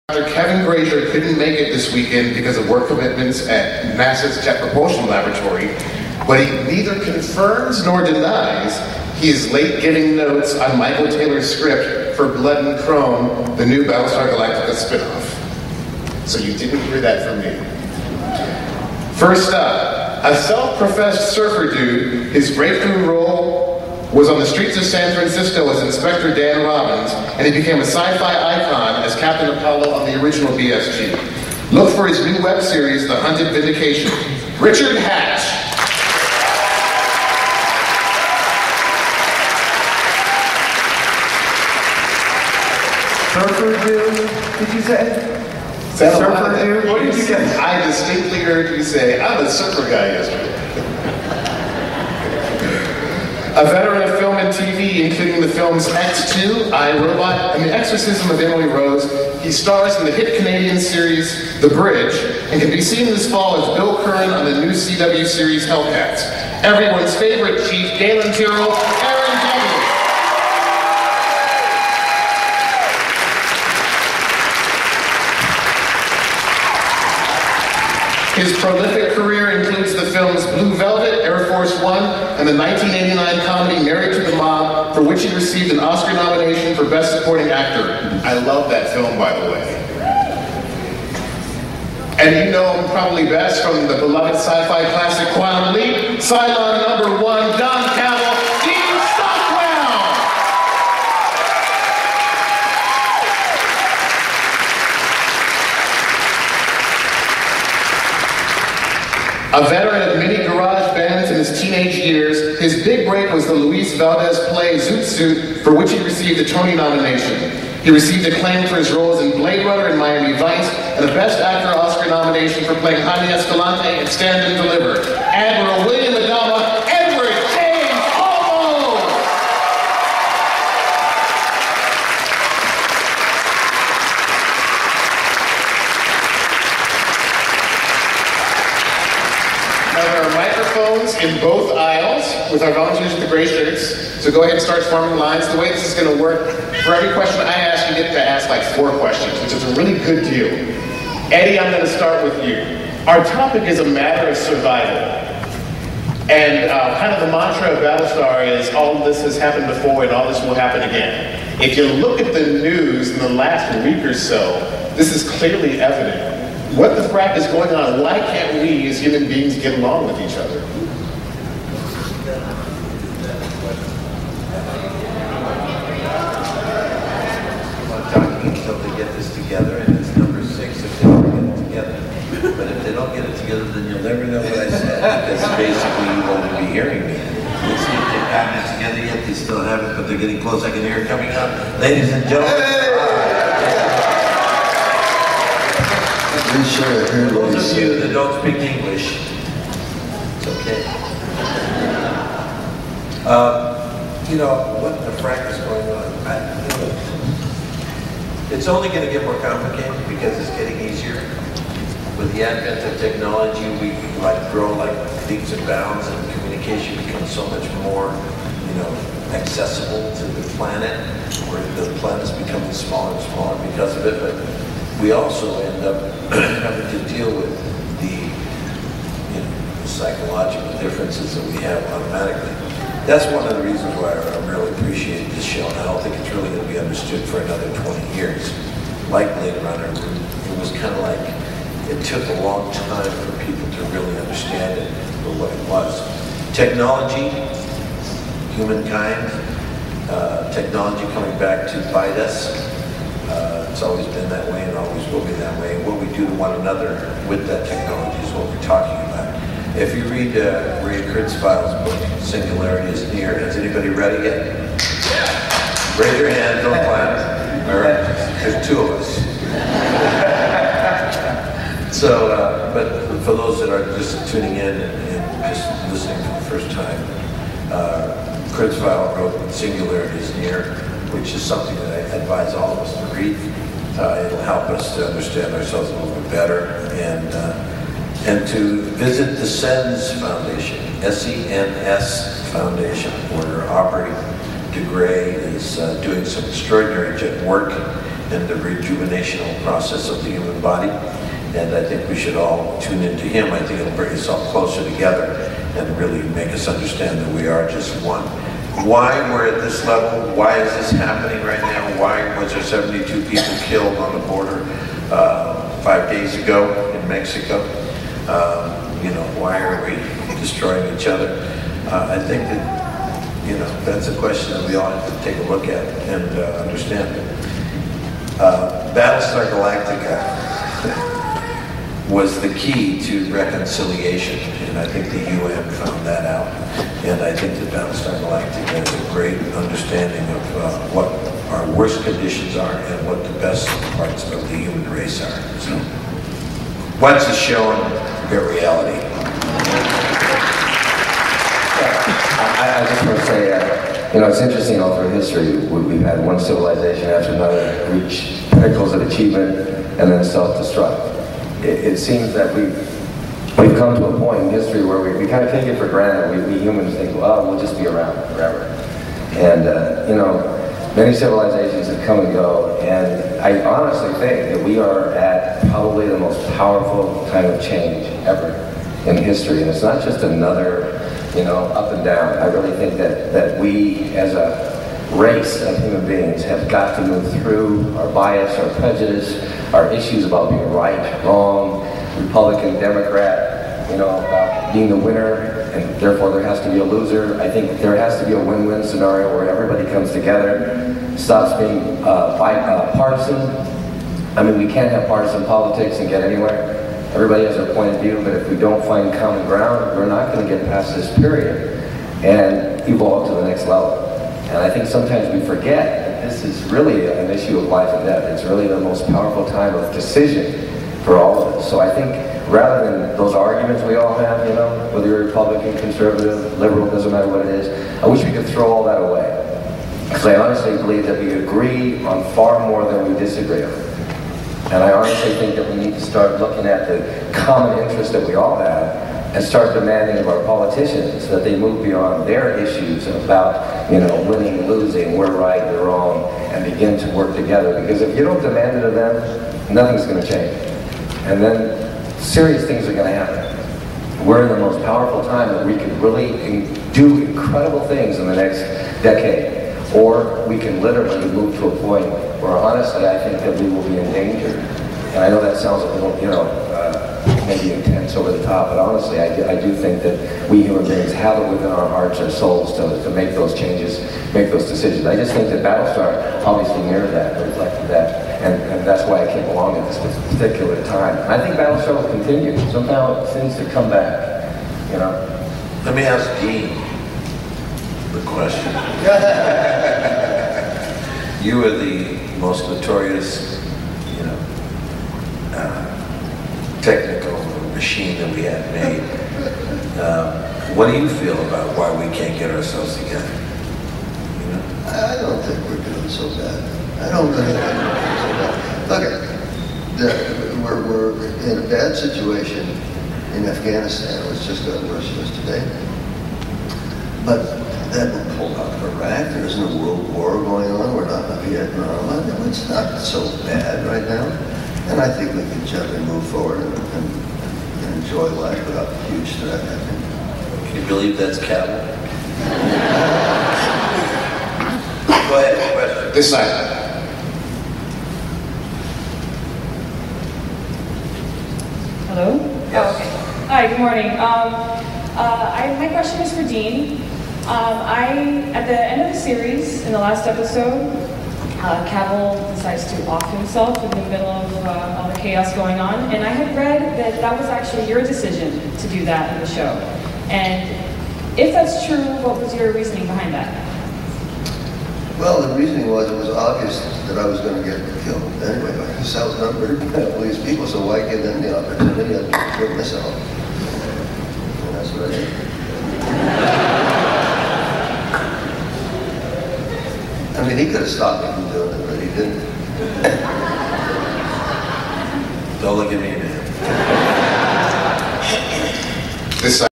Kevin Grazier couldn't make it this weekend because of work commitments at NASA's Jet Propulsion Laboratory, but he neither confirms nor denies he is late giving notes on Michael Taylor's script for Blood and Chrome, the new BattleStar Galactica spinoff. So you didn't hear that from me. First up, a self-professed surfer dude, his breakthrough role was on the streets of San Francisco as Inspector Dan Robbins, and he became a sci-fi icon as Captain Apollo on the original BSG. Look for his new web series, The Hunted Vindication. Richard Hatch. Surfer dude, did you say? Surfer dude? What did you say? I distinctly heard you say, I'm a surfer guy yesterday. A veteran of film and TV, including the films X2, I, Robot, and The Exorcism of Emily Rose, he stars in the hit Canadian series The Bridge, and can be seen this fall as Bill Curran on the new CW series Hellcats. Everyone's favorite chief, Galen Tyrrell, Aaron Douglas. His prolific career includes the films Blue Velvet, Air Force One, and the 1989 comedy Married to the Mob, for which he received an Oscar nomination for Best Supporting Actor. I love that film, by the way. And you know him probably best from the beloved sci-fi classic Quantum Leap, Cylon #1, Don Cavill, Dean Stockwell! A veteran of many garage bands in his teenage years, his big break was the Luis Valdez play Zoot Suit, for which he received a Tony nomination. He received acclaim for his roles in Blade Runner and Miami Vice, and a Best Actor Oscar nomination for playing Jaime Escalante in Stand and Deliver. Admiral William Adama, Edward James Olmos! Now there are microphones in both aisles with our volunteers with the gray shirts. So go ahead and start forming lines. The way this is going to work, for every question I ask, you get to ask like 4 questions, which is a really good deal. Eddie, I'm going to start with you. Our topic is a matter of survival. And kind of the mantra of Battlestar is all this has happened before and all this will happen again. If you look at the news in the last week or so, this is clearly evident. What the frack is going on? Why can't we as human beings get along with each other? Until they get this together, and it's number 6 if they don't get it together. But if they don't get it together, then you'll never know what I said, because basically you won't be hearing me. Let's see if they've gotten it together yet. They still haven't, but they're getting close. I can hear it coming up. Ladies and gentlemen. Those of you that don't speak English, it's okay. You know, what the frack is going on? It's only going to get more complicated because it's getting easier. With the advent of technology, we grow like leaps and bounds, and communication becomes so much more, accessible to the planet, where the planet's becoming smaller and smaller because of it. But we also end up having to deal with the psychological differences that we have automatically. That's one of the reasons why I really appreciate this show, and I don't think it's really going to be understood for another 20 years. Like Blade Runner, it was kind of like, it took a long time for people to really understand it for what it was. Technology, humankind, technology coming back to bite us. It's always been that way and always will be that way. What we do to one another with that technology is what we're talking about. If you read Ray Kurzweil's book, Singularity is Near, has anybody read it yet? Raise your hand, don't clap. All right, there's 2 of us. So, but for those that are just tuning in and just listening for the first time, Kurzweil wrote Singularity is Near, which is something that I advise all of us to read. It'll help us to understand ourselves a little bit better, and to visit the SENS Foundation, S-E-N-S Foundation, where Aubrey de Grey is doing some extraordinary work and the rejuvenational process of the human body. And I think we should all tune into him. I think it'll bring us all closer together and really make us understand that we are just one. Why we're at this level? Why is this happening right now? Why was there 72 people killed on the border 5 days ago in Mexico? You know, why are we destroying each other? I think that, you know, that's a question that we all have to take a look at and understand. BattleStar Galactica was the key to reconciliation, and I think the UN found that out. And I think that BattleStar Galactica has a great understanding of what our worst conditions are and what the best parts of the human race are. So, watch the show and get reality. I just want to say, you know, it's interesting all through history, we've had one civilization after another reach pinnacles of achievement and then self-destruct. It seems that we've come to a point in history where we kind of take it for granted. We humans think, well, we'll just be around forever. And, you know, many civilizations have come and go, and I honestly think that we are at probably the most powerful time of change ever in history. And it's not just another, you know, up and down. I really think that we, as a race of human beings, have got to move through our bias, our prejudice, our issues about being right, wrong, Republican, Democrat, you know, about being the winner, and therefore there has to be a loser. I think there has to be a win-win scenario where everybody comes together, stops being partisan. I mean, we can't have partisan politics and get anywhere. Everybody has their point of view, but if we don't find common ground, we're not going to get past this period and evolve to the next level. And I think sometimes we forget that this is really an issue of life and death. It's really the most powerful time of decision for all of us. So I think rather than those arguments we all have, you know, whether you're Republican, conservative, liberal, doesn't matter what it is, I wish we could throw all that away. Because I honestly believe that we agree on far more than we disagree on. And I honestly think that we need to start looking at the common interests that we all have and start demanding of our politicians that they move beyond their issues about, you know, winning, losing, we're right, we're wrong, and begin to work together. Because if you don't demand it of them, nothing's going to change. And then serious things are going to happen. We're in the most powerful time that we can really do incredible things in the next decade. Or we can literally move to a point where honestly I think that we will be in danger. And I know that sounds a little, you know, maybe intense over the top, but honestly I do think that we human beings have it within our hearts and souls to make those changes, make those decisions. I just think that BattleStar obviously mirrored that, reflected that, and that's why I came along at this particular time. And I think BattleStar will continue. Somehow it seems to come back, you know. Let me ask Dean the question. You are the most notorious, you know, technical machine that we have made. What do you feel about why we can't get ourselves together? You know? I don't think we're doing so bad. I don't really think we're doing so bad. Look, we're in a bad situation in Afghanistan. It was just got worse yesterday. But that will pull out of Iraq. There isn't a world war going on. We're not in Vietnam. It's not so bad right now. And I think we can gently move forward and enjoy life without huge threat. Can you believe that's cattle? Go ahead, question. This side. Hello? Yes. Oh, okay. Hi, good morning. My question is for Dean. At the end of the series, in the last episode, Cavill decides to off himself in the middle of all the chaos going on, and I had read that that was actually your decision to do that in the show. And if that's true, what was your reasoning behind that? Well, the reasoning was it was obvious that I was going to get killed anyway. I was outnumbered by all these people, so why give them the opportunity? I'd kill myself. And that's what I did. I mean, he could have stopped me from doing it, but he didn't. Don't look at me, man. This side.